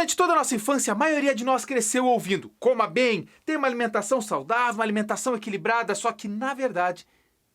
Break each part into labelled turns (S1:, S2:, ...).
S1: Durante toda a nossa infância, a maioria de nós cresceu ouvindo: coma bem, tenha uma alimentação saudável, uma alimentação equilibrada, só que, na verdade,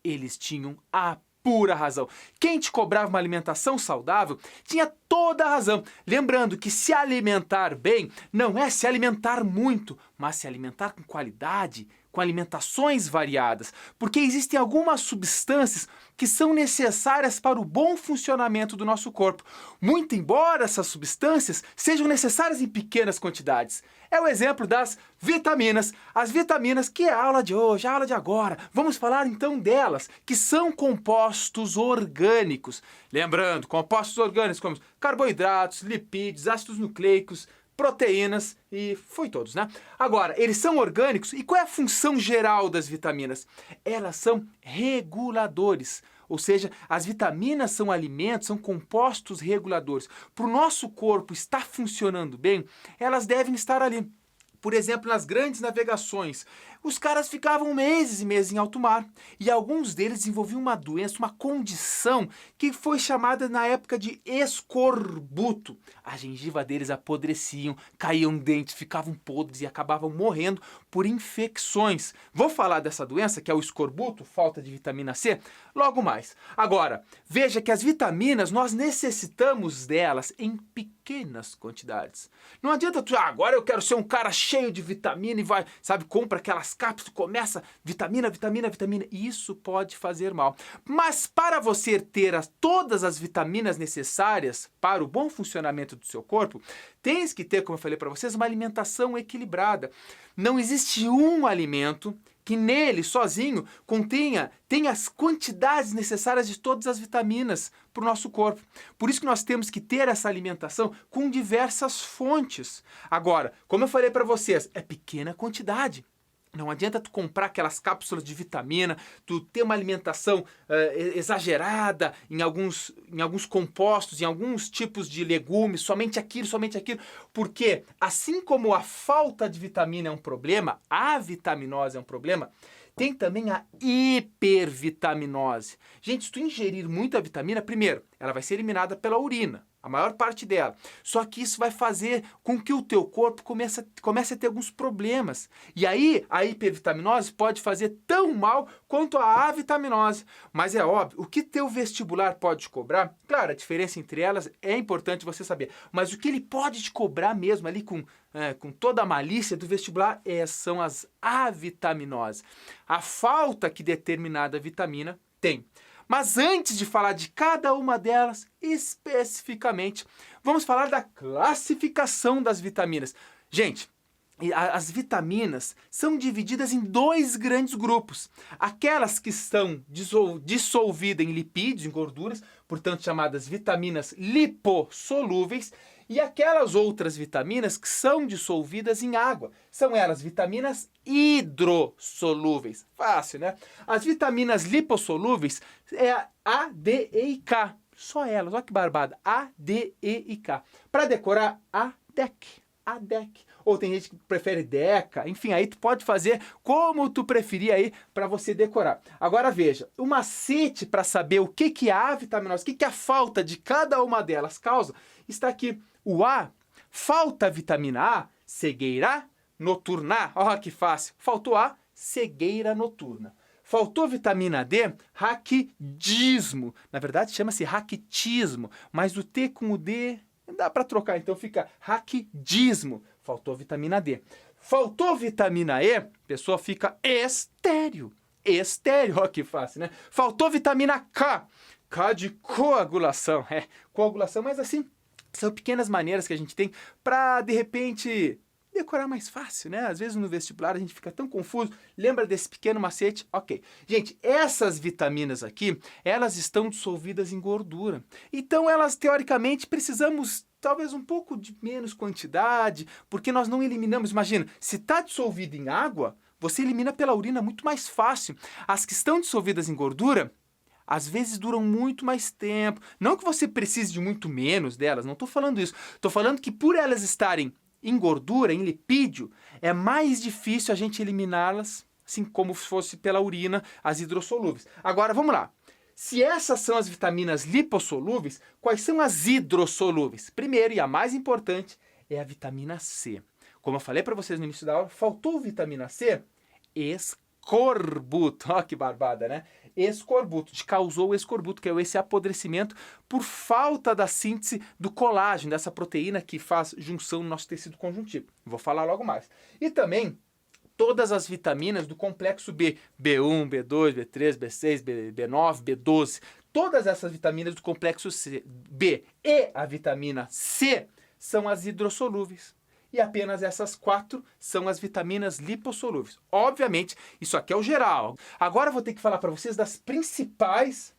S1: eles tinham a pura razão. Quem te cobrava uma alimentação saudável tinha toda a razão. Lembrando que se alimentar bem não é se alimentar muito, mas se alimentar com qualidade, com alimentações variadas, porque existem algumas substâncias que são necessárias para o bom funcionamento do nosso corpo, muito embora essas substâncias sejam necessárias em pequenas quantidades. É o exemplo das vitaminas. As vitaminas, que é a aula de hoje, a aula de agora. Vamos falar então delas, que são compostos orgânicos. Lembrando, compostos orgânicos como carboidratos, lipídios, ácidos nucleicos, proteínas e foi todos, né? Agora, eles são orgânicos e qual é a função geral das vitaminas? Elas são reguladores. Ou seja, as vitaminas são alimentos, são compostos reguladores. Para o nosso corpo estar funcionando bem, elas devem estar ali. Por exemplo, nas grandes navegações, os caras ficavam meses e meses em alto mar e alguns deles desenvolviam uma doença, uma condição que foi chamada na época de escorbuto. A gengiva deles apodreciam, caíam dentes, ficavam podres e acabavam morrendo por infecções. Vou falar dessa doença, que é o escorbuto, falta de vitamina C, logo mais. Agora, veja que as vitaminas, nós necessitamos delas em pequenas quantidades. Não adianta tu, agora eu quero ser um cara cheio de vitamina e vai, sabe, compra aquelas cápsulas, começa vitamina, vitamina, vitamina. Isso pode fazer mal. Mas para você ter todas as vitaminas necessárias para o bom funcionamento do seu corpo, tens que ter, como eu falei para vocês, uma alimentação equilibrada. Não existe um alimento que nele, sozinho, tenha as quantidades necessárias de todas as vitaminas para o nosso corpo. Por isso que nós temos que ter essa alimentação com diversas fontes. Agora, como eu falei para vocês, é pequena quantidade. Não adianta tu comprar aquelas cápsulas de vitamina, tu ter uma alimentação exagerada em alguns compostos, em alguns tipos de legumes, somente aquilo, porque assim como a falta de vitamina é um problema, a vitaminose é um problema, tem também a hipervitaminose. Gente, se tu ingerir muita vitamina, primeiro, ela vai ser eliminada pela urina, a maior parte dela. Só que isso vai fazer com que o teu corpo comece a ter alguns problemas. E aí, a hipervitaminose pode fazer tão mal quanto a avitaminose. Mas é óbvio, o que teu vestibular pode te cobrar, claro, a diferença entre elas é importante você saber. Mas o que ele pode te cobrar mesmo ali com toda a malícia do vestibular são as avitaminoses. A falta que determinada vitamina tem. Mas antes de falar de cada uma delas especificamente, vamos falar da classificação das vitaminas. Gente, as vitaminas são divididas em dois grandes grupos. Aquelas que estão dissolvidas em lipídios, em gorduras, portanto chamadas vitaminas lipossolúveis, e aquelas outras vitaminas que são dissolvidas em água. São elas vitaminas hidrossolúveis. Fácil, né? As vitaminas lipossolúveis é a A, D, E e K. Só elas, olha que barbada. A, D, E e K. Para decorar, ADEC. ADEC. Ou tem gente que prefere DECA. Enfim, aí tu pode fazer como tu preferir aí para você decorar. Agora veja, o macete para saber o que é a vitaminose, o que a falta de cada uma delas causa, está aqui. O A, falta vitamina A, cegueira noturna. Olha que fácil. Faltou A, cegueira noturna. Faltou vitamina D, raquidismo. Na verdade chama-se raquitismo, mas o T com o D dá para trocar, então fica raquidismo. Faltou vitamina D. Faltou vitamina E, a pessoa fica estéril. Estéril, olha que fácil, né? Faltou vitamina K. K de coagulação. Coagulação, mas assim, são pequenas maneiras que a gente tem para, de repente, decorar mais fácil, né? Às vezes no vestibular a gente fica tão confuso. Lembra desse pequeno macete? Ok. Gente, essas vitaminas aqui, elas estão dissolvidas em gordura. Então, elas, teoricamente, precisamos talvez um pouco de menos quantidade, porque nós não eliminamos. Imagina, se está dissolvido em água, você elimina pela urina muito mais fácil. As que estão dissolvidas em gordura, às vezes duram muito mais tempo. Não que você precise de muito menos delas, não estou falando isso. Estou falando que por elas estarem em gordura, em lipídio, é mais difícil a gente eliminá-las, assim como se fosse pela urina, as hidrossolúveis. Agora, vamos lá. Se essas são as vitaminas lipossolúveis, quais são as hidrossolúveis? Primeiro, e a mais importante, é a vitamina C. Como eu falei para vocês no início da aula, faltou vitamina C? Escorbuto. Ó, que barbada, né? Escorbuto. Te causou o escorbuto, que é esse apodrecimento por falta da síntese do colágeno, dessa proteína que faz junção no nosso tecido conjuntivo. Vou falar logo mais. E também todas as vitaminas do complexo B, B1, B2, B3, B6, B9, B12, todas essas vitaminas do complexo B e a vitamina C são as hidrossolúveis. E apenas essas 4 são as vitaminas lipossolúveis. Obviamente, isso aqui é o geral. Agora eu vou ter que falar para vocês das principais...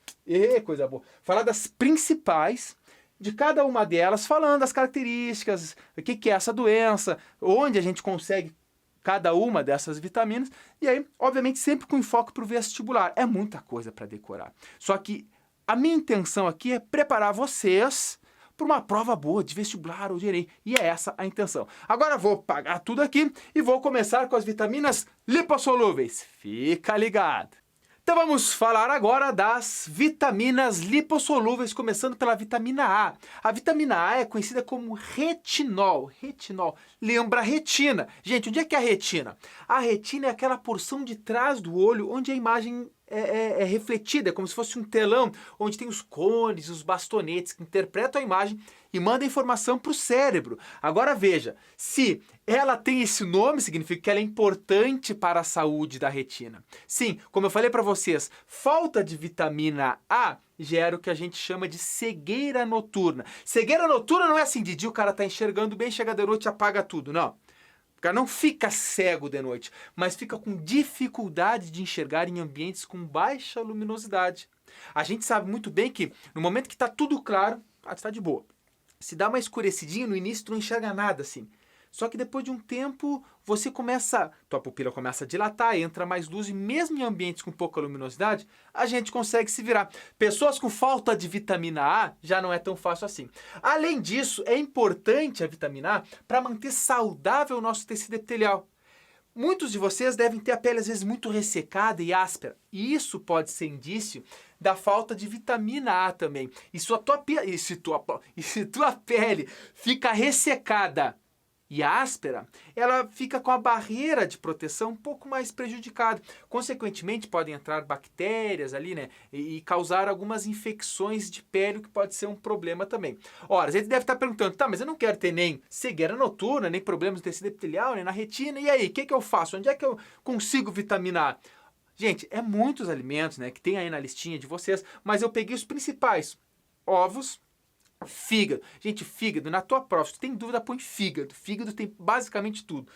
S1: coisa boa! Falar das principais de cada uma delas, falando das características, o que é essa doença, onde a gente consegue cada uma dessas vitaminas. E aí, obviamente, sempre com enfoque para o vestibular. É muita coisa para decorar. Só que a minha intenção aqui é preparar vocês para uma prova boa de vestibular ou de Enem. E é essa a intenção. Agora vou pagar tudo aqui e vou começar com as vitaminas lipossolúveis. Fica ligado! Então vamos falar agora das vitaminas lipossolúveis, começando pela vitamina A. A vitamina A é conhecida como retinol. Retinol lembra a retina. Gente, onde é que é a retina? A retina é aquela porção de trás do olho onde a imagem é refletida, é como se fosse um telão, onde tem os cones, os bastonetes que interpretam a imagem e mandam informação para o cérebro. Agora veja, se ela tem esse nome, significa que ela é importante para a saúde da retina. Sim, como eu falei para vocês, falta de vitamina A gera o que a gente chama de cegueira noturna. Cegueira noturna não é assim, de dia o cara está enxergando bem, chega de noite e apaga tudo, não. O cara não fica cego de noite, mas fica com dificuldade de enxergar em ambientes com baixa luminosidade. A gente sabe muito bem que no momento que está tudo claro, está de boa. Se dá uma escurecidinha no início, tu não enxerga nada assim. Só que depois de um tempo, tua pupila começa a dilatar, entra mais luz e mesmo em ambientes com pouca luminosidade, a gente consegue se virar. Pessoas com falta de vitamina A já não é tão fácil assim. Além disso, é importante a vitamina A para manter saudável o nosso tecido epitelial. Muitos de vocês devem ter a pele às vezes muito ressecada e áspera. E isso pode ser indício da falta de vitamina A também. E se tua pele fica ressecada e áspera, ela fica com a barreira de proteção um pouco mais prejudicada. Consequentemente, podem entrar bactérias ali, né? E causar algumas infecções de pele, o que pode ser um problema também. Ora, a gente deve estar perguntando, tá, mas eu não quero ter nem cegueira noturna, nem problemas no tecido epitelial, nem na retina, e aí, o que eu faço? Onde é que eu consigo vitaminar? Gente, é muitos alimentos, né, que tem aí na listinha de vocês, mas eu peguei os principais. Ovos, fígado. Gente, fígado, na tua prova, se tu tem dúvida, põe fígado. Fígado tem basicamente tudo.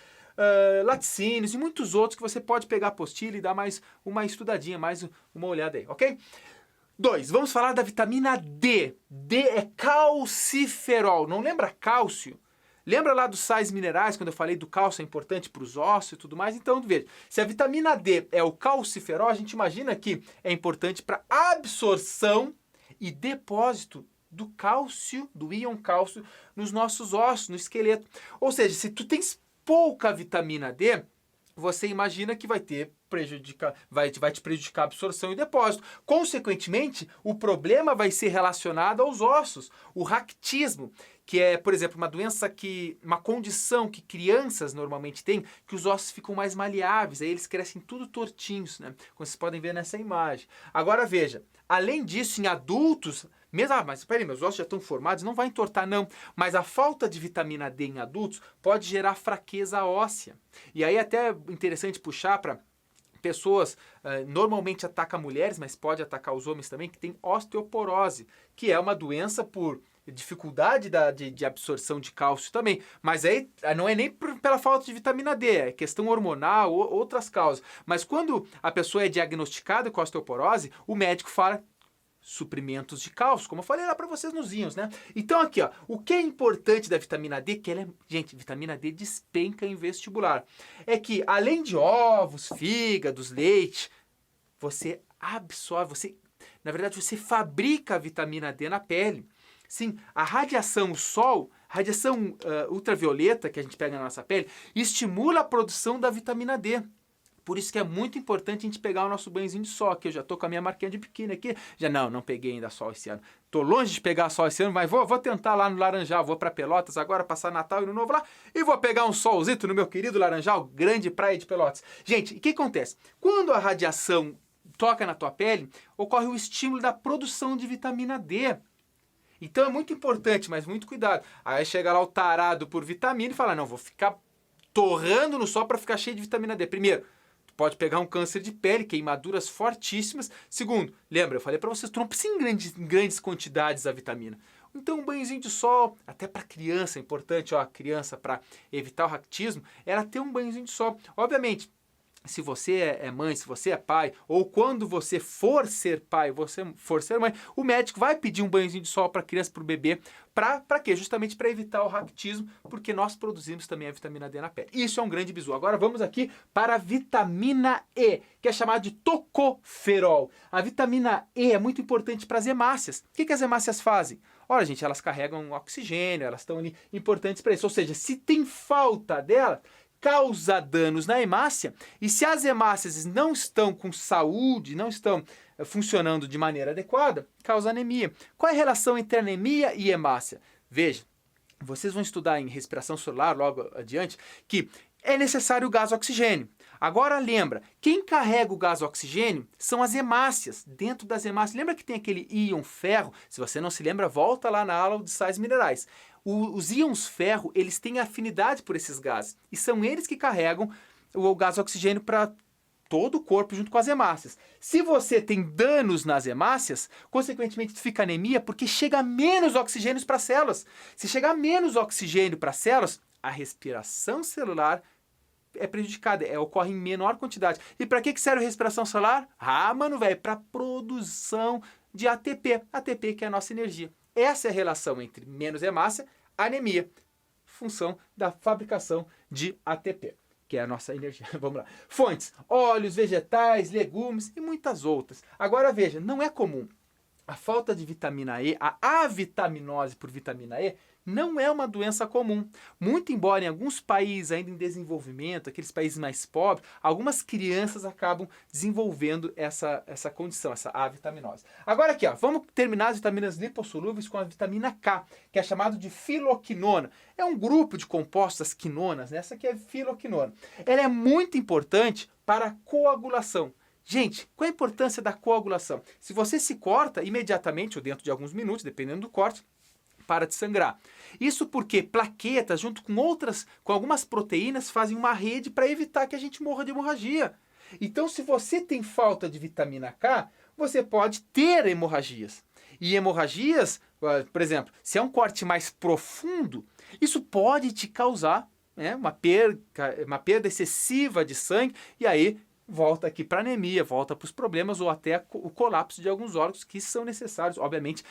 S1: Laticínios e muitos outros que você pode pegar a apostila e dar mais uma estudadinha, mais uma olhada aí, ok? 2, vamos falar da vitamina D. D é calciferol. Não lembra cálcio? Lembra lá dos sais minerais, quando eu falei do cálcio é importante para os ossos e tudo mais? Então, veja, se a vitamina D é o calciferol, a gente imagina que é importante para absorção e depósito do cálcio, do íon cálcio, nos nossos ossos, no esqueleto. Ou seja, se tu tens pouca vitamina D, você imagina que vai te prejudicar a absorção e depósito. Consequentemente, o problema vai ser relacionado aos ossos, o raquitismo, que é, por exemplo, uma condição que crianças normalmente têm, que os ossos ficam mais maleáveis, aí eles crescem tudo tortinhos, né? Como vocês podem ver nessa imagem. Agora veja, além disso, em adultos, mas peraí, meus ossos já estão formados, não vai entortar não. Mas a falta de vitamina D em adultos pode gerar fraqueza óssea. E aí até é interessante puxar para pessoas, normalmente ataca mulheres, mas pode atacar os homens também, que tem osteoporose, que é uma doença por dificuldade de absorção de cálcio também. Mas aí não é nem pela falta de vitamina D, é questão hormonal, outras causas. Mas quando a pessoa é diagnosticada com osteoporose, o médico fala suprimentos de cálcio, como eu falei lá para vocês nos íons, né? Então aqui, ó, o que é importante da vitamina D, gente, vitamina D despenca em vestibular, é que além de ovos, fígados, leite, você absorve, na verdade, você fabrica a vitamina D na pele. Sim, a radiação, o sol, radiação ultravioleta que a gente pega na nossa pele, estimula a produção da vitamina D. Por isso que é muito importante a gente pegar o nosso banhozinho de sol aqui. Eu já tô com a minha marquinha de biquíni aqui. Já não peguei ainda sol esse ano. Tô longe de pegar sol esse ano, mas vou tentar lá no Laranjal. Vou para Pelotas agora, passar Natal e Ano Novo lá. E vou pegar um solzito no meu querido Laranjal, grande praia de Pelotas. Gente, o que acontece? Quando a radiação toca na tua pele, ocorre o estímulo da produção de vitamina D. Então é muito importante, mas muito cuidado. Aí chega lá o tarado por vitamina e fala, não, vou ficar torrando no sol para ficar cheio de vitamina D. Primeiro, tu pode pegar um câncer de pele, queimaduras fortíssimas. Segundo, lembra, eu falei para vocês, tu não precisa em grandes quantidades da vitamina. Então um banhozinho de sol, até para criança, é importante, ó, criança, para evitar o raquitismo, era ter um banhozinho de sol. Obviamente, se você é mãe, se você é pai, ou quando você for ser pai, você for ser mãe, o médico vai pedir um banhozinho de sol para a criança, para o bebê, para quê? Justamente para evitar o raquitismo, porque nós produzimos também a vitamina D na pele. Isso é um grande bizu. Agora vamos aqui para a vitamina E, que é chamada de tocoferol. A vitamina E é muito importante para as hemácias. O que as hemácias fazem? Olha, gente, elas carregam oxigênio, elas estão ali importantes para isso. Ou seja, se tem falta dela, causa danos na hemácia, e se as hemácias não estão com saúde, não estão funcionando de maneira adequada, causa anemia. Qual é a relação entre anemia e hemácia? Veja, vocês vão estudar em respiração celular logo adiante, que é necessário o gás oxigênio. Agora lembra, quem carrega o gás oxigênio são as hemácias. Dentro das hemácias, lembra que tem aquele íon ferro? Se você não se lembra, volta lá na aula de sais minerais. Os íons ferro, eles têm afinidade por esses gases. E são eles que carregam o gás oxigênio para todo o corpo junto com as hemácias. Se você tem danos nas hemácias, consequentemente fica anemia porque chega menos oxigênio para as células. Se chegar menos oxigênio para as células, a respiração celular é prejudicada, ocorre em menor quantidade. E para que serve a respiração celular? Para produção de ATP. ATP que é a nossa energia. Essa é a relação entre menos hemácia, anemia, função da fabricação de ATP, que é a nossa energia. Vamos lá. Fontes, óleos, vegetais, legumes e muitas outras. Agora veja, não é comum. A falta de vitamina E, a avitaminose por vitamina E, não é uma doença comum. Muito embora em alguns países ainda em desenvolvimento, aqueles países mais pobres, algumas crianças acabam desenvolvendo essa condição, essa avitaminose. Agora aqui, ó, vamos terminar as vitaminas lipossolúveis com a vitamina K, que é chamado de filoquinona. É um grupo de compostos, as quinonas, né? Essa aqui é filoquinona. Ela é muito importante para a coagulação. Gente, qual a importância da coagulação? Se você se corta, imediatamente, ou dentro de alguns minutos, dependendo do corte, para de sangrar. Isso porque plaquetas, junto com algumas proteínas, fazem uma rede para evitar que a gente morra de hemorragia. Então, se você tem falta de vitamina K, você pode ter hemorragias. E hemorragias, por exemplo, se é um corte mais profundo, isso pode te causar, né, uma perda excessiva de sangue, e aí volta aqui para anemia, volta para os problemas ou até o colapso de alguns órgãos que são necessários, obviamente,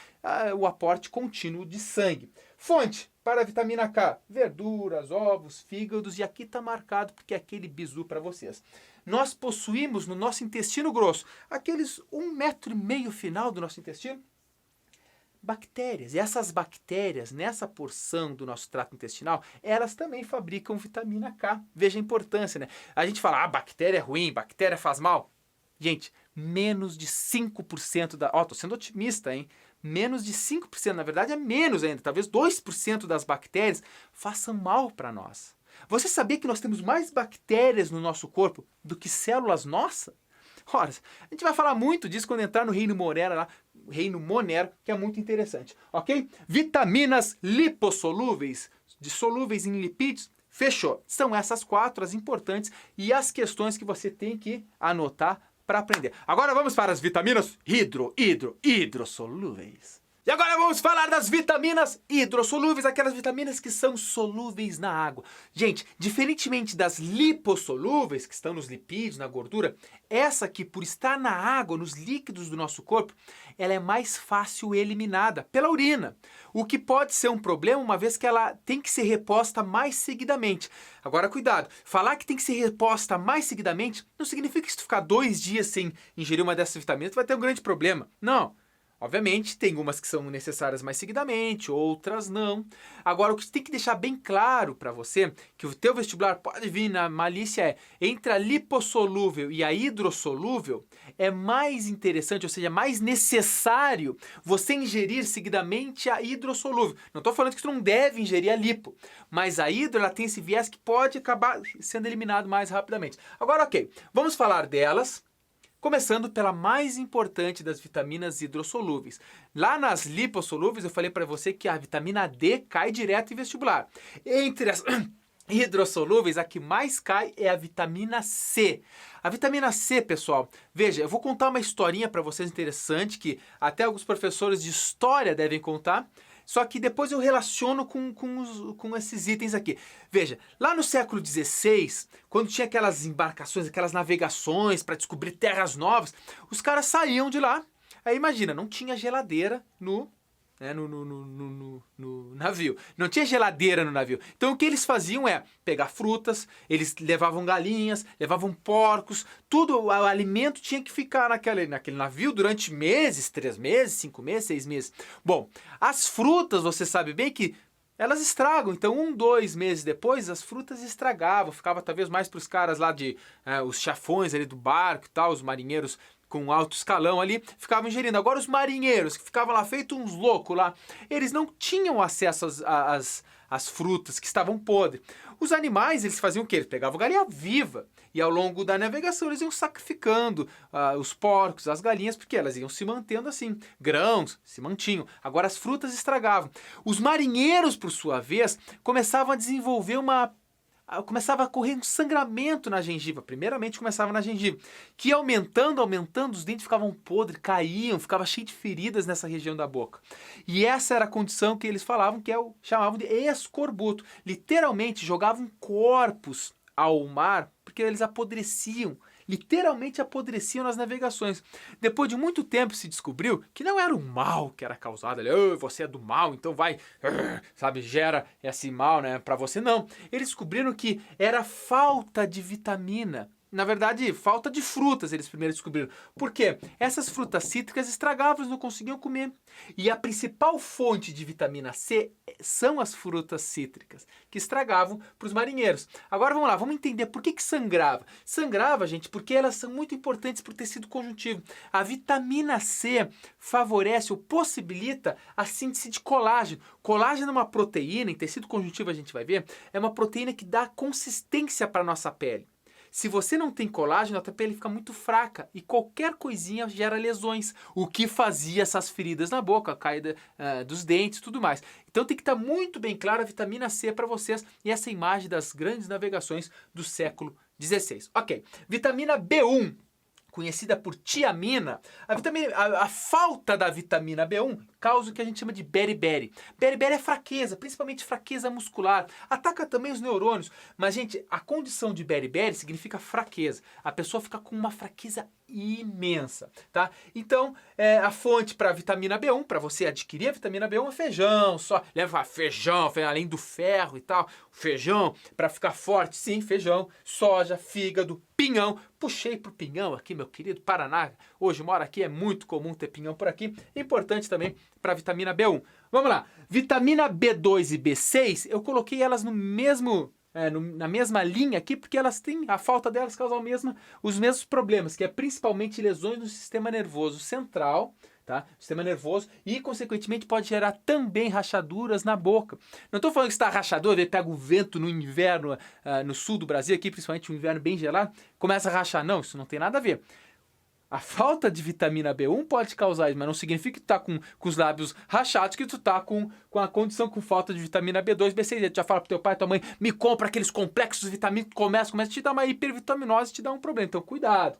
S1: o aporte contínuo de sangue. Fonte para a vitamina K, verduras, ovos, fígados, e aqui está marcado porque é aquele bizu para vocês. Nós possuímos no nosso intestino grosso, aqueles 1,5 metro final do nosso intestino, bactérias. E essas bactérias, nessa porção do nosso trato intestinal, elas também fabricam vitamina K. Veja a importância, né? A gente fala, bactéria é ruim, bactéria faz mal. Gente, menos de 5% da... tô sendo otimista, hein? Menos de 5%, na verdade é menos ainda, talvez 2% das bactérias façam mal para nós. Você sabia que nós temos mais bactérias no nosso corpo do que células nossas? Ora, a gente vai falar muito disso quando entrar no reino Monero lá, reino Monero, que é muito interessante, ok? Vitaminas lipossolúveis, solúveis em lipídios, fechou. São essas 4 as importantes e as questões que você tem que anotar para aprender. Agora vamos para as vitaminas hidrossolúveis. E agora vamos falar das vitaminas hidrossolúveis, aquelas vitaminas que são solúveis na água. Gente, diferentemente das lipossolúveis, que estão nos lipídios, na gordura, essa aqui, por estar na água, nos líquidos do nosso corpo, ela é mais fácil eliminada pela urina. O que pode ser um problema, uma vez que ela tem que ser reposta mais seguidamente. Agora, cuidado, falar que tem que ser reposta mais seguidamente não significa que se tu ficar 2 dias sem ingerir uma dessas vitaminas, tu vai ter um grande problema. Não. Obviamente, tem umas que são necessárias mais seguidamente, outras não. Agora, o que tem que deixar bem claro para você, que o teu vestibular pode vir na malícia, é entre a lipossolúvel e a hidrossolúvel, é mais interessante, ou seja, mais necessário você ingerir seguidamente a hidrossolúvel. Não estou falando que você não deve ingerir a lipo, mas a hidro ela tem esse viés que pode acabar sendo eliminado mais rapidamente. Agora, ok, vamos falar delas. Começando pela mais importante das vitaminas hidrossolúveis. Lá nas lipossolúveis eu falei para você que a vitamina D cai direto em vestibular. Entre as hidrossolúveis, a que mais cai é a vitamina C. A vitamina C, pessoal, veja, eu vou contar uma historinha para vocês interessante que até alguns professores de história devem contar. Só que depois eu relaciono com esses itens aqui. Veja, lá no século XVI, quando tinha aquelas embarcações, aquelas navegações para descobrir terras novas, os caras saíam de lá. Aí imagina, não tinha geladeira no navio. Não tinha geladeira no navio. Então o que eles faziam é pegar frutas, eles levavam galinhas, levavam porcos, tudo, o alimento tinha que ficar naquele navio durante meses, 3 meses, 5 meses, 6 meses. Bom, as frutas, você sabe bem que elas estragam, então 1, 2 meses depois as frutas estragavam, ficava talvez mais para os caras lá os chefões ali do barco e tal, os marinheiros com alto escalão ali, ficavam ingerindo. Agora os marinheiros, que ficavam lá feito uns loucos lá, eles não tinham acesso às frutas que estavam podres. Os animais, eles faziam o quê? Eles pegavam galinha viva e ao longo da navegação eles iam sacrificando os porcos, as galinhas, porque elas iam se mantendo assim. Grãos se mantinham. Agora as frutas estragavam. Os marinheiros, por sua vez, começavam a desenvolver começava a correr um sangramento na gengiva. Primeiramente começava na gengiva, que aumentando, os dentes ficavam podres, caíam, ficava cheio de feridas nessa região da boca. E essa era a condição que eles falavam, chamavam de escorbuto. Literalmente jogavam corpos ao mar, porque eles apodreciam. Literalmente apodreciam nas navegações. Depois de muito tempo se descobriu que não era o mal que era causado ali, você é do mal, então vai, sabe, gera esse mal, né, para você. Não. Eles descobriram que era falta de vitamina. Na verdade, falta de frutas eles primeiro descobriram. Por quê? Essas frutas cítricas estragavam, eles não conseguiam comer. E a principal fonte de vitamina C são as frutas cítricas, que estragavam para os marinheiros. Agora vamos lá, vamos entender por que sangrava. Sangrava, gente, porque elas são muito importantes para o tecido conjuntivo. A vitamina C favorece ou possibilita a síntese de colágeno. Colágeno é uma proteína, em tecido conjuntivo a gente vai ver, é uma proteína que dá consistência para a nossa pele. Se você não tem colágeno, a tua pele fica muito fraca e qualquer coisinha gera lesões, o que fazia essas feridas na boca, a caída dos dentes e tudo mais. Então tem que estar muito bem claro a vitamina C para vocês e essa imagem das grandes navegações do século XVI. Ok, vitamina B1. Conhecida por tiamina, a falta da vitamina B1 causa o que a gente chama de beriberi. Beriberi é fraqueza, principalmente fraqueza muscular. Ataca também os neurônios. Mas, gente, a condição de beriberi significa fraqueza. A pessoa fica com uma fraqueza imensa, tá? Então, a fonte para a vitamina B1, para você adquirir a vitamina B1 é feijão, só leva feijão, além do ferro e tal, feijão para ficar forte, sim, feijão, soja, fígado, pinhão. Puxei pro pinhão aqui, meu querido Paraná. Hoje moro aqui, é muito comum ter pinhão por aqui. Importante também para a vitamina B1. Vamos lá. Vitamina B2 e B6, eu coloquei elas no mesmo na mesma linha aqui, porque elas têm, a falta delas causa os mesmos problemas, que é principalmente lesões no sistema nervoso central, tá? Sistema nervoso, e consequentemente pode gerar também rachaduras na boca. Não estou falando que está rachador, ele pega o vento no inverno, no sul do Brasil, aqui principalmente um inverno bem gelado, começa a rachar. Não, isso não tem nada a ver. A falta de vitamina B1 pode causar isso, mas não significa que tu tá com os lábios rachados, que tu tá com a condição com falta de vitamina B2, B6. Tu já fala pro teu pai, tua mãe, me compra aqueles complexos vitamínicos, começa a te dar uma hipervitaminose e te dá um problema. Então cuidado.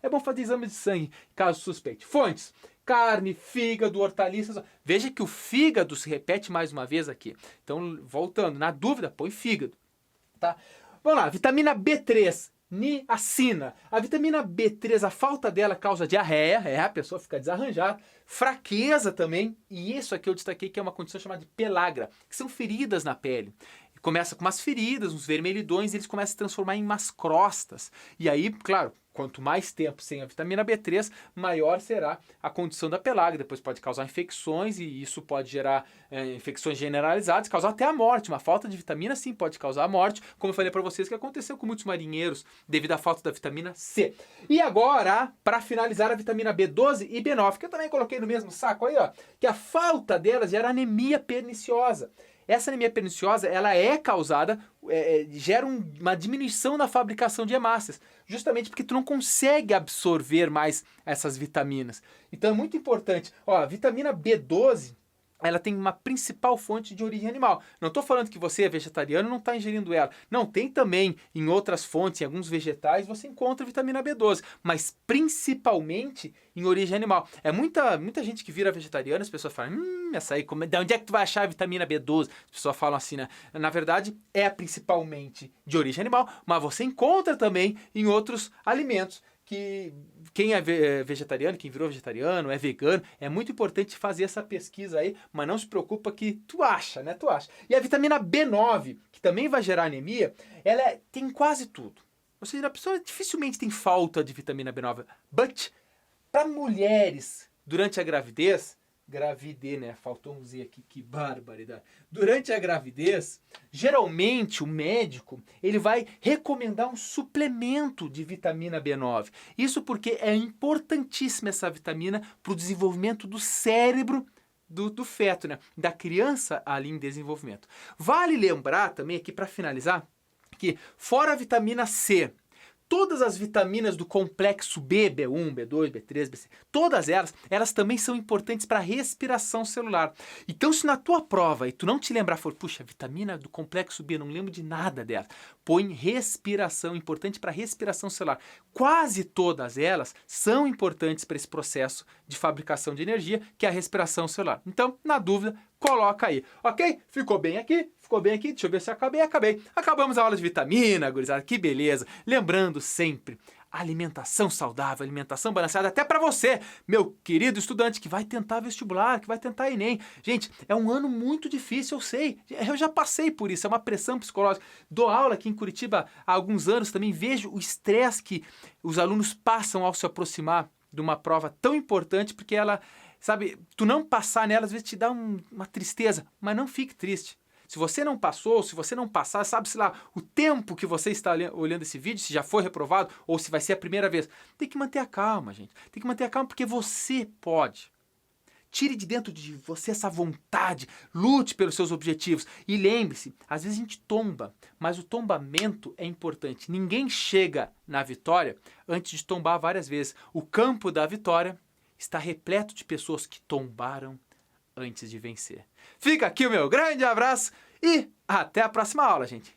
S1: É bom fazer exame de sangue, caso suspeite. Fontes: carne, fígado, hortaliças. Veja que o fígado se repete mais uma vez aqui. Então, voltando, na dúvida, põe fígado. Tá? Vamos lá, vitamina B3. Niacina. A vitamina B3, a falta dela causa diarreia, a pessoa fica desarranjada, fraqueza também, e isso aqui eu destaquei que é uma condição chamada de pelagra, que são feridas na pele. começa com umas feridas, uns vermelhidões, e eles começam a se transformar em umas crostas. E aí, claro, quanto mais tempo sem a vitamina B3, maior será a condição da pelágia. Depois pode causar infecções e isso pode gerar infecções generalizadas, causar até a morte. Uma falta de vitamina, sim, pode causar a morte, como eu falei para vocês que aconteceu com muitos marinheiros devido à falta da vitamina C. E agora, para finalizar, a vitamina B12 e B9, que eu também coloquei no mesmo saco aí, ó, que a falta delas gera anemia perniciosa. Essa anemia perniciosa, ela é causada, gera uma diminuição na fabricação de hemácias, justamente porque tu não consegue absorver mais essas vitaminas. Então é muito importante. Ó, a vitamina B12, ela tem uma principal fonte de origem animal. Não estou falando que você é vegetariano e não está ingerindo ela. Não, tem também em outras fontes, em alguns vegetais, você encontra vitamina B12, mas principalmente em origem animal. É muita gente que vira vegetariana, as pessoas falam, essa aí, de onde é que tu vai achar a vitamina B12? As pessoas falam assim, né? Na verdade, é principalmente de origem animal, mas você encontra também em outros alimentos. Que quem é vegetariano, quem virou vegetariano, é vegano, é muito importante fazer essa pesquisa aí, mas não se preocupa que tu acha, né? Tu acha. E a vitamina B9, que também vai gerar anemia, ela tem quase tudo. Ou seja, a pessoa dificilmente tem falta de vitamina B9. But, para mulheres, durante a gravidez, né? Faltou um Z aqui, que barbaridade. Durante a gravidez, geralmente o médico, ele vai recomendar um suplemento de vitamina B9. Isso porque é importantíssima essa vitamina para o desenvolvimento do cérebro do feto, né? Da criança ali em desenvolvimento. Vale lembrar também aqui para finalizar, que fora a vitamina C, todas as vitaminas do complexo B, B1, B2, B3, BC, todas elas também são importantes para a respiração celular. Então, se na tua prova e tu não te lembrar, for, puxa, vitamina do complexo B, não lembro de nada dela, põe respiração, importante para a respiração celular. Quase todas elas são importantes para esse processo de fabricação de energia, que é a respiração celular. Então, na dúvida, coloca aí, ok? Ficou bem aqui? Ficou bem aqui? Deixa eu ver se acabei. Acabamos a aula de vitamina, gurizada, que beleza. Lembrando sempre, alimentação saudável, alimentação balanceada, até para você, meu querido estudante que vai tentar vestibular, que vai tentar Enem. Gente, é um ano muito difícil, eu sei. Eu já passei por isso, é uma pressão psicológica. Dou aula aqui em Curitiba há alguns anos, também vejo o estresse que os alunos passam ao se aproximar de uma prova tão importante, porque ela, sabe, tu não passar nela às vezes te dá uma tristeza, mas não fique triste. Se você não passou, se você não passar, sabe-se lá, o tempo que você está olhando esse vídeo, se já foi reprovado ou se vai ser a primeira vez, tem que manter a calma, gente. Tem que manter a calma porque você pode. Tire de dentro de você essa vontade, lute pelos seus objetivos. E lembre-se, às vezes a gente tomba, mas o tombamento é importante. Ninguém chega na vitória antes de tombar várias vezes. O campo da vitória está repleto de pessoas que tombaram antes de vencer. Fica aqui o meu grande abraço e até a próxima aula, gente.